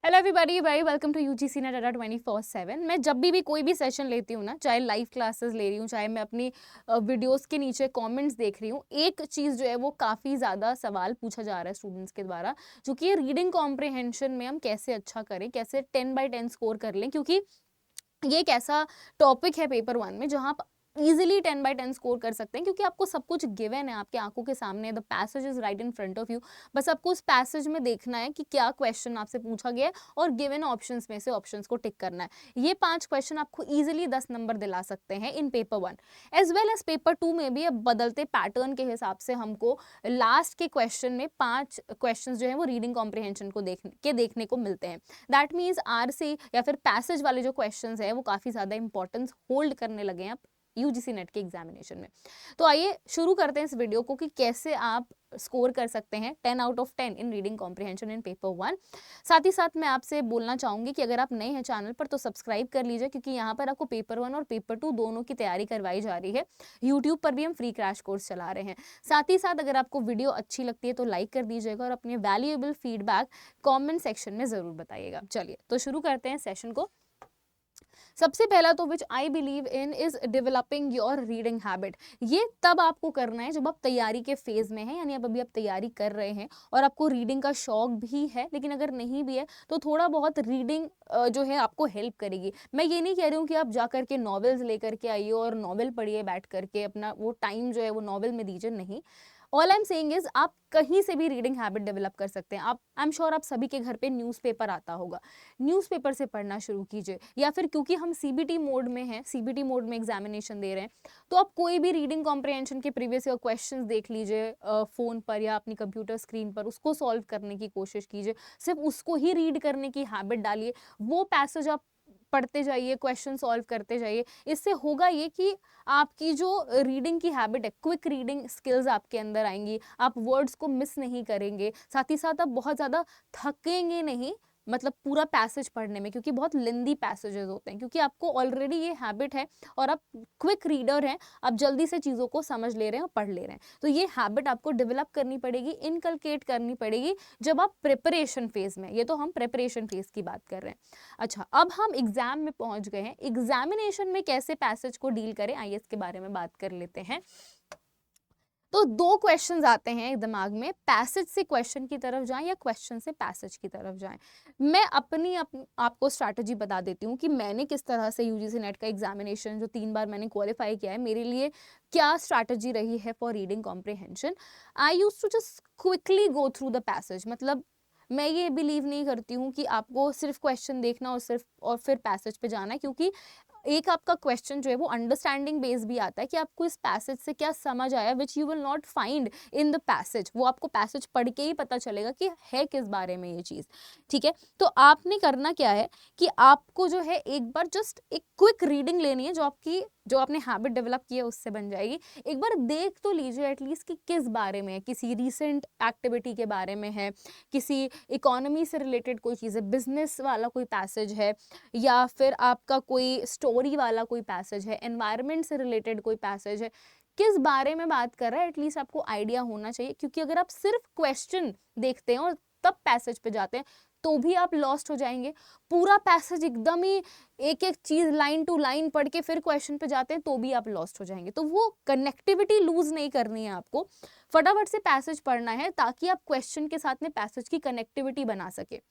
Hello everybody, very welcome to UGC NET Adda 24/7। मैं जब भी कोई भी सेशन लेती हूँ ना, चाहे लाइव क्लासेस ले रही हूँ, चाहे मैं अपनी वीडियोस के नीचे कमेंट्स देख रही हूँ, एक चीज़ जो है वो काफ़ी ज़्यादा सवाल पूछा जा रहा है स्टूडेंट्स के द्वारा, जो कि रीडिंग कॉम्प्रिहेंशन में हम कैसे अच्छा करें, कैसे 10/10 स्कोर कर लें। क्योंकि ये एक ऐसा टॉपिक है पेपर 1 में जहाँ आप इजीली 10/10 स्कोर कर सकते हैं, क्योंकि आपको सब कुछ गिवन है, आपकी आंखों के सामने, the passage is right in front of you. बस आपको उस पैसेज में देखना है कि क्या क्वेश्चन आपसे पूछा गया है और गिवन ऑप्शंस में से ऑप्शंस को टिक करना है। ये 5 क्वेश्चन आपको इजीली 10 नंबर दिला सकते हैं इन paper 1 as well as paper 2 में भी। अब बदलते पैटर्न के हिसाब से हमको लास्ट के क्वेश्चन में 5 क्वेश्चन जो है वो रीडिंग कॉम्प्रिहेंशन को देखने को मिलते हैं। दैट मीन्स आरसी या फिर पैसेज वाले जो क्वेश्चंस है वो काफी ज्यादा इंपॉर्टेंस होल्ड करने लगे हैं अब यूजीसी नेट के एग्जामिनेशन में। तो आइए शुरू करते हैं इस वीडियो को कि कैसे आप स्कोर कर सकते हैं 10 out of 10 in reading comprehension in paper 1। साथ ही साथ मैं आपसे बोलना चाहूंगी कि अगर आप नए हैं चैनल पर तो सब्सक्राइब कर लीजिए, क्योंकि यहाँ पर आपको पेपर 1 और पेपर 2 दोनों की तैयारी करवाई जा रही है। यूट्यूब पर भी हम फ्री क्रैश कोर्स चला रहे हैं। साथ ही साथ अगर आपको वीडियो अच्छी लगती है तो लाइक कर दीजिएगा और अपने वैल्यूएबल फीडबैक कमेंट सेक्शन में जरूर बताइएगा। चलिए तो शुरू करते हैं सेशन को। सबसे पहला तो which I believe in is developing your reading habit. ये तब आपको करना है जब आप तैयारी के फेज में हैं, यानी आप अभी आप तैयारी कर रहे हैं और आपको रीडिंग का शौक भी है, लेकिन अगर नहीं भी है तो थोड़ा बहुत रीडिंग जो है आपको हेल्प करेगी। मैं ये नहीं कह रही हूँ कि आप जा करके नॉवेल्स लेकर के आइए और नॉवेल पढ़िए बैठ करके, अपना वो टाइम जो है वो नॉवेल में दीजिए, नहीं। All I am saying is आप कहीं से भी रीडिंग हैबिट डेवलप कर सकते हैं। आप आई एम श्योर आप सभी के घर पे न्यूज़पेपर आता होगा, न्यूज़पेपर से पढ़ना शुरू कीजिए। या फिर क्योंकि हम सीबीटी मोड में हैं, सीबीटी मोड में एग्जामिनेशन दे रहे हैं, तो आप कोई भी रीडिंग कॉम्प्रिहेंशन के प्रीवियस ईयर क्वेश्चंस देख लीजिए फोन पर या अपनी कंप्यूटर स्क्रीन पर, उसको सॉल्व करने की कोशिश कीजिए। सिर्फ उसको ही रीड करने की हैबिट डालिए, वो पैसेज आप पढ़ते जाइए, क्वेश्चन सॉल्व करते जाइए। इससे होगा ये कि आपकी जो रीडिंग की हैबिट है, क्विक रीडिंग स्किल्स आपके अंदर आएंगी, आप वर्ड्स को मिस नहीं करेंगे, साथ ही साथ आप बहुत ज़्यादा थकेंगे नहीं, मतलब पूरा पैसेज पढ़ने में, क्योंकि बहुत लेंदी पैसेजेस होते हैं, क्योंकि आपको ऑलरेडी ये हैबिट है और आप क्विक रीडर हैं, आप जल्दी से चीज़ों को समझ ले रहे हैं और पढ़ ले रहे हैं। तो ये हैबिट आपको डेवलप करनी पड़ेगी, इनकलकेट करनी पड़ेगी जब आप प्रिपरेशन फेज में। ये तो हम प्रिपरेशन फेज की बात कर रहे हैं। अच्छा, अब हम एग्जाम में पहुंच गए हैं। एग्जामिनेशन में कैसे पैसेज को डील करें, आइए इसके बारे में बात कर लेते हैं। तो 2 क्वेश्चंस आते हैं दिमाग में, पैसेज से क्वेश्चन की तरफ जाएं या क्वेश्चन से पैसेज की तरफ जाएं। मैं अपनी आपको स्ट्रैटेजी बता देती हूँ कि मैंने किस तरह से यूजीसी नेट का एग्जामिनेशन जो 3 बार मैंने क्वालिफाई किया है, मेरे लिए क्या स्ट्रैटेजी रही है for reading comprehension. I used to just quickly go through the passage. मतलब मैं ये बिलीव नहीं करती हूँ कि आपको सिर्फ क्वेश्चन देखना और फिर पैसेज पे जाना है, क्योंकि एक आपका क्वेश्चन जो है वो अंडरस्टैंडिंग बेस भी आता है कि आपको इस पैसेज से क्या समझ आया, which you will not find in the passage. वो आपको पैसेज पढ़ के ही पता चलेगा कि है किस बारे में ये चीज़, ठीक है। तो आपने करना क्या है कि आपको जो है एक बार जस्ट एक क्विक रीडिंग लेनी है, जो आपने हैबिट डेवलप की है उससे बन जाएगी। एक बार देख तो लीजिए एटलीस्ट कि किस बारे में है, किसी रिसेंट एक्टिविटी के बारे में है, किसी इकोनॉमी से रिलेटेड कोई चीज़ है, बिजनेस वाला कोई पैसेज है, या फिर आपका कोई स्टोरी वाला कोई पैसेज है, एनवायरनमेंट से रिलेटेड कोई पैसेज है, किस बारे में बात कर रहा है एटलीस्ट आपको आइडिया होना चाहिए। क्योंकि अगर आप सिर्फ क्वेश्चन देखते हैं और तब पैसेज पे जाते हैं तो भी आप लॉस्ट हो जाएंगे। पूरा पैसेज एकदम ही एक एक चीज लाइन टू लाइन पढ़ के फिर क्वेश्चन पे जाते हैं तो भी आप लॉस्ट हो जाएंगे। तो वो कनेक्टिविटी लूज नहीं करनी है आपको, फटाफट से पैसेज पढ़ना है ताकि आप क्वेश्चन के साथ में पैसेज की कनेक्टिविटी बना सके।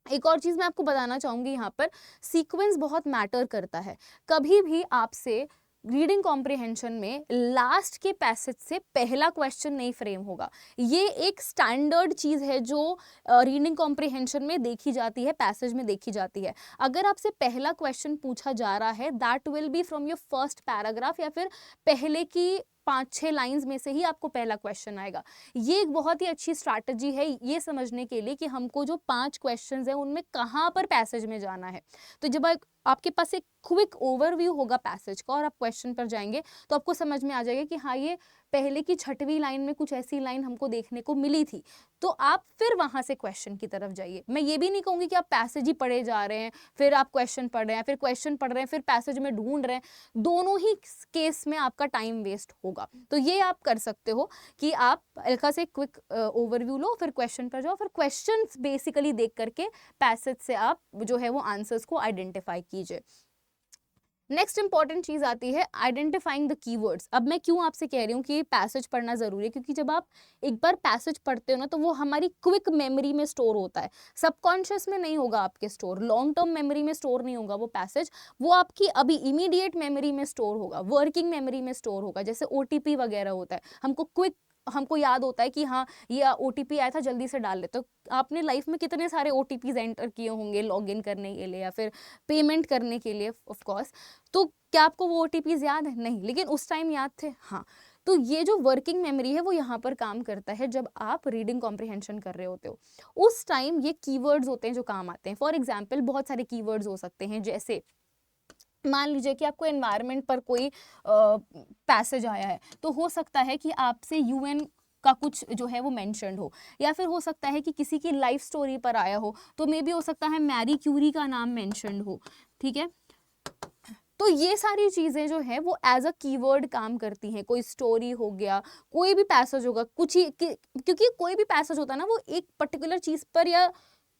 एक और चीज मैं आपको बताना चाहूंगी, यहाँ पर सीक्वेंस बहुत मैटर करता है। कभी भी आपसे रीडिंग कॉम्प्रिहेंशन में लास्ट के पैसेज से पहला क्वेश्चन नहीं फ्रेम होगा। ये एक स्टैंडर्ड चीज है जो रीडिंग कॉम्प्रिहेंशन में देखी जाती है, पैसेज में देखी जाती है। अगर आपसे पहला क्वेश्चन पूछा जा रहा है, that will be from your first paragraph, या फिर पहले की 5-6 लाइंस में से ही आपको पहला क्वेश्चन आएगा। ये एक बहुत ही अच्छी स्ट्रैटेजी है ये समझने के लिए कि हमको जो 5 क्वेश्चंस हैं उनमें कहाँ पर पैसेज में जाना है। तो जब आपके पास एक क्विक ओवरव्यू होगा पैसेज का और आप क्वेश्चन पर जाएंगे तो आपको समझ में आ जाएगा कि हाँ, ये पहले की 6वीं लाइन में कुछ ऐसी लाइन हमको देखने को मिली थी, तो आप फिर वहाँ से क्वेश्चन की तरफ जाइए। मैं ये भी नहीं कहूँगी कि आप पैसेज ही पढ़े जा रहे हैं, फिर आप क्वेश्चन पढ़ रहे हैं, फिर क्वेश्चन पढ़ रहे हैं, फिर पैसेज में ढूंढ रहे हैं, दोनों ही केस में आपका टाइम वेस्ट होगा। तो ये आप कर सकते हो कि आप हल्का से क्विक ओवरव्यू लो, फिर क्वेश्चन पर जाओ, फिर क्वेश्चंस बेसिकली देख करके पैसेज से आप जो है वो आंसर्स को आइडेंटिफाई कीजिए। नेक्स्ट इंपॉर्टेंट चीज आती है आइडेंटिफाइंग द कीवर्ड्स। अब मैं क्यों आपसे कह रही हूँ कि पैसेज पढ़ना जरूरी है, क्योंकि जब आप एक बार पैसेज पढ़ते हो ना, तो वो हमारी क्विक मेमोरी में स्टोर होता है, सबकॉन्शियस में नहीं होगा आपके स्टोर, लॉन्ग टर्म मेमोरी में स्टोर नहीं होगा वो पैसेज, वो आपकी अभी इमीडिएट मेमोरी में स्टोर होगा, वर्किंग मेमोरी में स्टोर होगा। जैसे OTP वगैरह होता है, हमको याद होता है कि हाँ ये OTP आया था, जल्दी से डाल लेते। तो आपने लाइफ में कितने सारे OTPs एंटर किए होंगे लॉगिन करने के लिए या फिर पेमेंट करने के लिए ऑफ कोर्स, तो क्या आपको वो OTPs याद है? नहीं, लेकिन उस टाइम याद थे। हाँ, तो ये जो वर्किंग मेमोरी है वो यहाँ पर काम करता है जब आप रीडिंग कॉम्प्रिहेंशन कर रहे होते हो। उस टाइम ये कीवर्ड्स होते हैं जो काम आते हैं। फॉर एग्जाम्पल बहुत सारे कीवर्ड्स हो सकते हैं, जैसे मान लीजिए कि आपको एनवायरनमेंट पर कोई पैसेज आया है, तो हो सकता है कि आपसे UN का कुछ जो है वो मेंशन्ड हो, या फिर हो सकता है कि किसी की लाइफ स्टोरी पर आया हो, तो मे बी हो सकता है मैरी क्यूरी का नाम मेंशन्ड हो। ठीक है, तो ये सारी चीजें जो है वो एज अ कीवर्ड काम करती हैं। कोई स्टोरी हो गया, कोई भी पैसेज होगा, कुछ ही क्योंकि कोई भी पैसेज होता है ना वो एक पर्टिकुलर चीज पर या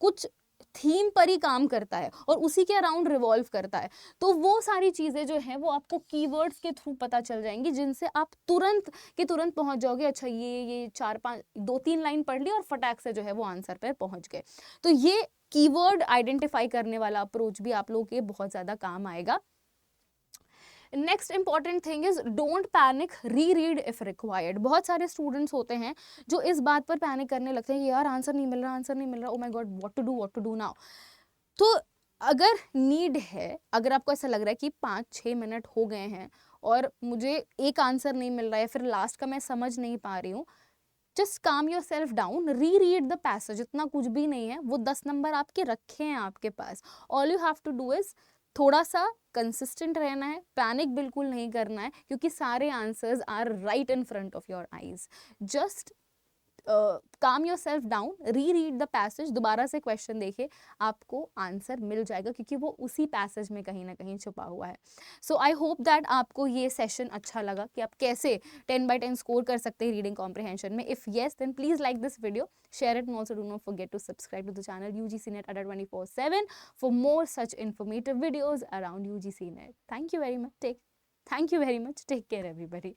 कुछ थीम पर ही काम करता है और उसी के अराउंड रिवॉल्व करता है। तो वो सारी चीजें जो है वो आपको कीवर्ड्स के थ्रू पता चल जाएंगी, जिनसे आप तुरंत के तुरंत पहुंच जाओगे। अच्छा, ये 4-5 2-3 लाइन पढ़ ली और फटाक से जो है वो आंसर पर पहुंच गए। तो ये कीवर्ड आइडेंटिफाई करने वाला अप्रोच भी आप लोगों के बहुत ज्यादा काम आएगा। Next important thing is don't panic, री रीड इफ रिक्वायर्ड। बहुत सारे स्टूडेंट्स होते हैं जो इस बात पर पैनिक करने लगते हैं कि यार आंसर नहीं मिल रहा, आंसर नहीं मिल रहा, oh my god what to do now. तो अगर नीड है, अगर आपको ऐसा लग रहा है कि 5-6 मिनट हो गए हैं और मुझे एक आंसर नहीं मिल रहा है, फिर लास्ट का मैं समझ नहीं पा रही हूँ, just calm yourself down, re read the passage. इतना कुछ भी नहीं है, वो 10 नंबर आपके रखे हैं आपके पास। All you have to do is थोड़ा सा कंसिस्टेंट रहना है, पैनिक बिल्कुल नहीं करना है, क्योंकि सारे answers are right in front of your eyes. Just calm yourself down, re read the passage, दोबारा से क्वेश्चन देखे, आपको आंसर मिल जाएगा, क्योंकि वो उसी पैसेज में कहीं ना कहीं छुपा हुआ है। सो आई होप दैट आपको ये सेशन अच्छा लगा कि आप कैसे 10/10 स्कोर कर सकते हैं रीडिंग कॉम्प्रिहेंशन में। If yes, then please like this video, share it, and also do not forget to subscribe to the channel UGC Net Adda 24/7 for more such informative videos around UGC Net. Thank you very much. Take care, everybody.